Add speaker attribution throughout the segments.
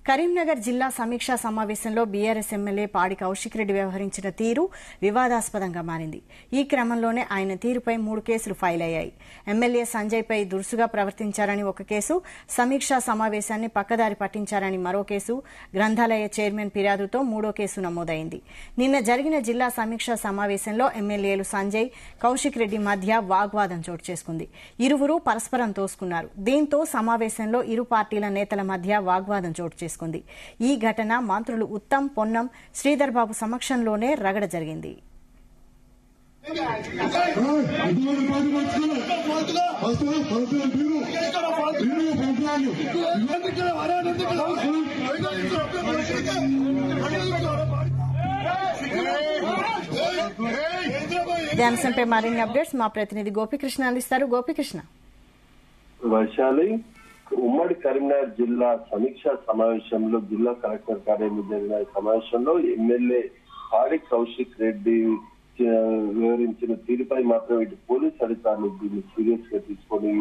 Speaker 1: కరీంనగర్ జిల్లా సమీక్షా సమావేశంలో బీఆర్ఎస్ ఎమ్మెల్యే పాడి కౌశిక్ రెడ్డి వ్యవహరించిన తీరు వివాదాస్పదంగా మారింది. ఈ క్రమంలోనే ఆయన తీరుపై 3 కేసులు ఫైల్ అయ్యాయి. ఎమ్మెల్యే సంజయ్పై దురుసుగా ప్రవర్తించారని ఒక కేసు, సమీక్షా సమావేశాన్ని పక్కదారి పట్టించారని మరో కేసు, గ్రంథాలయ చైర్మన్ ఫిర్యాదుతో 3వ కేసు నమోదైంది. నిన్న జరిగిన జిల్లా సమీక్షా సమావేశంలో ఎమ్మెల్యేలు సంజయ్, కౌశిక్ రెడ్డి మధ్య వాగ్వాదం చోటు చేసుకుంది. ఇరువురు పరస్పరం తోసుకున్నారు. దీంతో సమావేశంలో ఇరు పార్టీల నేతల మధ్య వాగ్వాదం చోటు చేసుకుంది. ఈ ఘటన మంత్రులు ఉత్తమ్, పొన్నం, శ్రీధర్ బాబు సమక్షంలోనే రగడ జరిగింది. ఈ అంశంపై మరిన్ని అప్డేట్స్ మా ప్రతినిధి గోపికృష్ణ అందిస్తారు. గోపికృష్ణ.
Speaker 2: వైశాలి, ఉమ్మడి కరీంనగర్ జిల్లా సమీక్షా సమావేశంలో జిల్లా కలెక్టర్ కార్యాలయంలో జరిగిన సమావేశంలో ఎమ్మెల్యే పాడి కౌశిక్ రెడ్డి వివరించిన తీరుపై మాత్రం ఇటు పోలీసు అధికారులు దీన్ని సీరియస్ గా తీసుకొని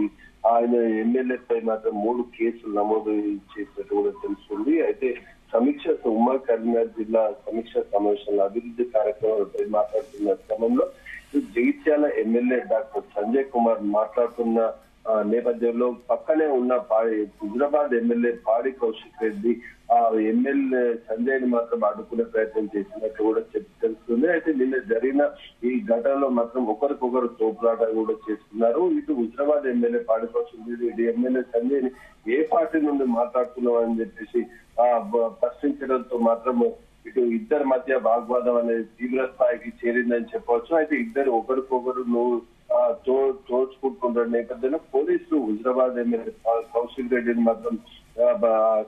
Speaker 2: ఆయన ఎమ్మెల్యేపై మాత్రం 3 కేసులు నమోదు చేసినట్టు కూడా తెలుస్తుంది. అయితే ఉమ్మడి కరీంనగర్ జిల్లా సమీక్షా సమావేశంలో అభివృద్ధి కార్యక్రమాలపై మాట్లాడుతున్న క్రమంలో జగిత్యాల ఎమ్మెల్యే డాక్టర్ సంజయ్ కుమార్ మాట్లాడుతున్న నేపథ్యంలో పక్కనే ఉన్న హుజరాబాద్ ఎమ్మెల్యే పాడి కౌశిక్ రెడ్డి ఆ ఎమ్మెల్యే సంజయ్ ని మాత్రం అడ్డుకునే ప్రయత్నం చేసినట్టు కూడా తెలుస్తుంది. అయితే నిన్న జరిగిన ఈ ఘటనలో మాత్రం ఒకరికొకరు తోపులాట కూడా చేస్తున్నారు. ఇటు హుజరాబాద్ ఎమ్మెల్యే పాడి కౌశిక్ రెడ్డి, ఇటు ఎమ్మెల్యే సంజయ్ ని ఏ పార్టీ నుండి మాట్లాడుతున్నావు అని చెప్పేసి ప్రశ్నించడంతో మాత్రం ఇటు ఇద్దరి మధ్య వాగ్వాదం అనేది తీవ్ర స్థాయికి చేరిందని చెప్పవచ్చు. అయితే ఇద్దరు ఒకరికొకరు తోచుకుంటున్న నేపథ్యంలో పోలీసులు హుజరాబాద్ ఎమ్మెల్యే కౌశిక్ రెడ్డిని మాత్రం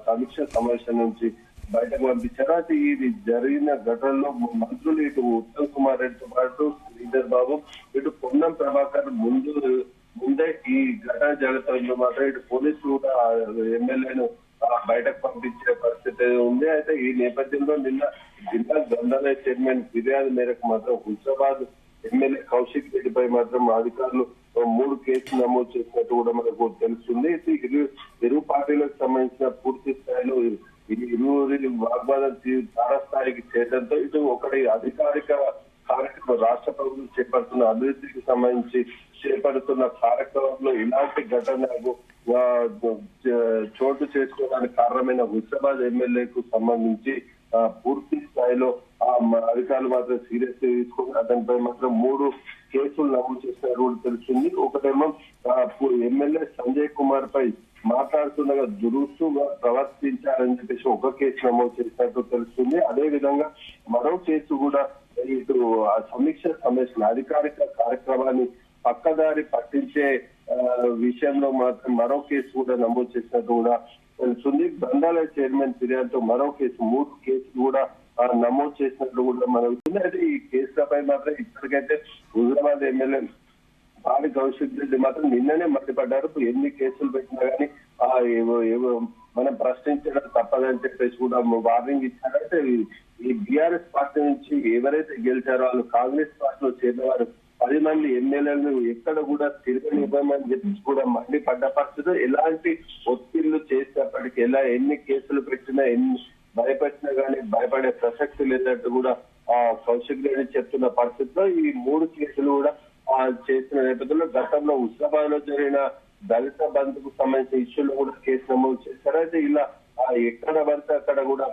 Speaker 2: సమీక్ష సమావేశం నుంచి బయటకు పంపించారు. అయితే ఇది జరిగిన ఘటనలో మంత్రులు ఇటు ఉత్తమ్ కుమార్ రెడ్డితో పాటు శ్రీధర్ బాబు, ఇటు పొన్నం ప్రభాకర్ ముందే ఈ ఘటన జరుగుతుందో మాత్రం ఇటు పోలీసులు కూడా ఎమ్మెల్యేను బయటకు పంపించే పరిస్థితి ఉంది. అయితే ఈ నేపథ్యంలో నిన్న జిల్లా గ్రంథాలయ చైర్మన్ ఫిర్యాదు మేరకు మాత్రం హుజరాబాద్ ఎమ్మెల్యే కౌశిక్ రెడ్డిపై మాత్రం అధికారులు 3 కేసులు నమోదు చేసినట్టు కూడా మనకు తెలుస్తుంది. ఇరు పార్టీలకు సంబంధించిన పూర్తి స్థాయిలో ఇరువురి వాగ్వాదం తారస్థాయికి చేరడంతో ఇటు ఒకటి అధికారిక కార్యక్రమం రాష్ట్ర ప్రభుత్వం చేపడుతున్న అభివృద్ధికి సంబంధించి చేపడుతున్న కార్యక్రమంలో ఇలాంటి ఘటనలకు చోటు చేసుకోవడానికి కారణమైన హుజరాబాద్ ఎమ్మెల్యేకు సంబంధించి పూర్తి స్థాయిలో అధికారులు మాత్రం సీరియస్ తీసుకుని అతనిపై మాత్రం 3 కేసులు నమోదు చేసినట్టు కూడా తెలుస్తుంది. ఒకటేమో ఎమ్మెల్యే సంజయ్ కుమార్ పై మాట్లాడుతుండగా దురుసుగా ప్రవర్తించారని చెప్పేసి ఒక కేసు నమోదు చేసినట్టు తెలుస్తుంది. అదే విధంగా మరో కేసు కూడా ఇటు సమీక్ష సమావేశం అధికారిక కార్యక్రమాన్ని పక్కదారి పట్టించే విషయంలో మాత్రం మరో కేసు కూడా నమోదు చేసినట్టు కూడా తెలుస్తుంది. గ్రంథాలయ చైర్మన్ ఫిర్యాదుతో మరో కేసు 3 కేసులు కూడా నమోదు చేసినట్లు కూడా మనకు. అయితే ఈ కేసులపై మాత్రం ఇప్పటికైతే హుజరాబాద్ ఎమ్మెల్యే పాడి కౌశిక్ రెడ్డి మాత్రం నిన్ననే మండిపడ్డారు. ఎన్ని కేసులు పెట్టినా కానీ మనం ప్రశ్నించడం తప్పదని చెప్పేసి కూడా వార్నింగ్ ఇచ్చారు. అయితే ఈ బీఆర్ఎస్ పార్టీ నుంచి ఎవరైతే గెలిచారో వాళ్ళు కాంగ్రెస్ పార్టీలో చేరిన వారు 10 మంది ఎమ్మెల్యేలను ఎక్కడ కూడా తిరగనివ్వమని చెప్పేసి కూడా మండిపడ్డ పరిస్థితి. ఎలాంటి ఒత్తిళ్లు చేసినప్పటికీ ఎన్ని కేసులు పెట్టినా ఎన్ని భయపెట్టినా కానీ భయపడే ప్రసక్తి లేనట్టు కూడా కౌశిక్ రెడ్డి చెప్తున్న పరిస్థితిలో ఈ 3 కేసులు కూడా చేసిన నేపథ్యంలో గతంలో హుజరాబాద్ లో జరిగిన దళిత బంధుకు సంబంధించిన ఇష్యూలో కూడా కేసు నమోదు చేశారు. అయితే ఇలా ఎక్కడ పడితే అక్కడ కూడా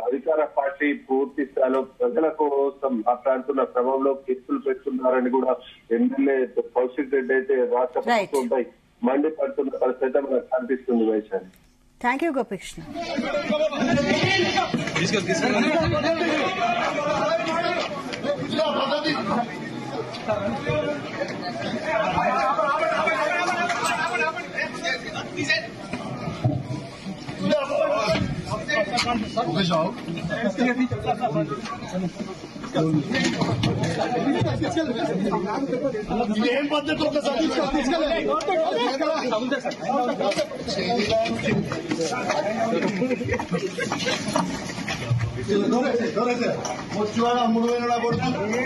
Speaker 2: అధికార పార్టీ పూర్తి స్థాయిలో ప్రజల కోసం మాట్లాడుతున్న క్రమంలో కేసులు పెడుతున్నారని కూడా ఎమ్మెల్యే కౌశిక్ రెడ్డి అయితే రాష్ట్ర ప్రభుత్వంపై మండిపడుతున్న పరిస్థితి మనకు కనిపిస్తుంది. వైశాలి.
Speaker 1: Thank you Gopikrishna.
Speaker 3: ఏం పద్ధతి ఒకసారి వచ్చి 3,000 కొడుతుంది.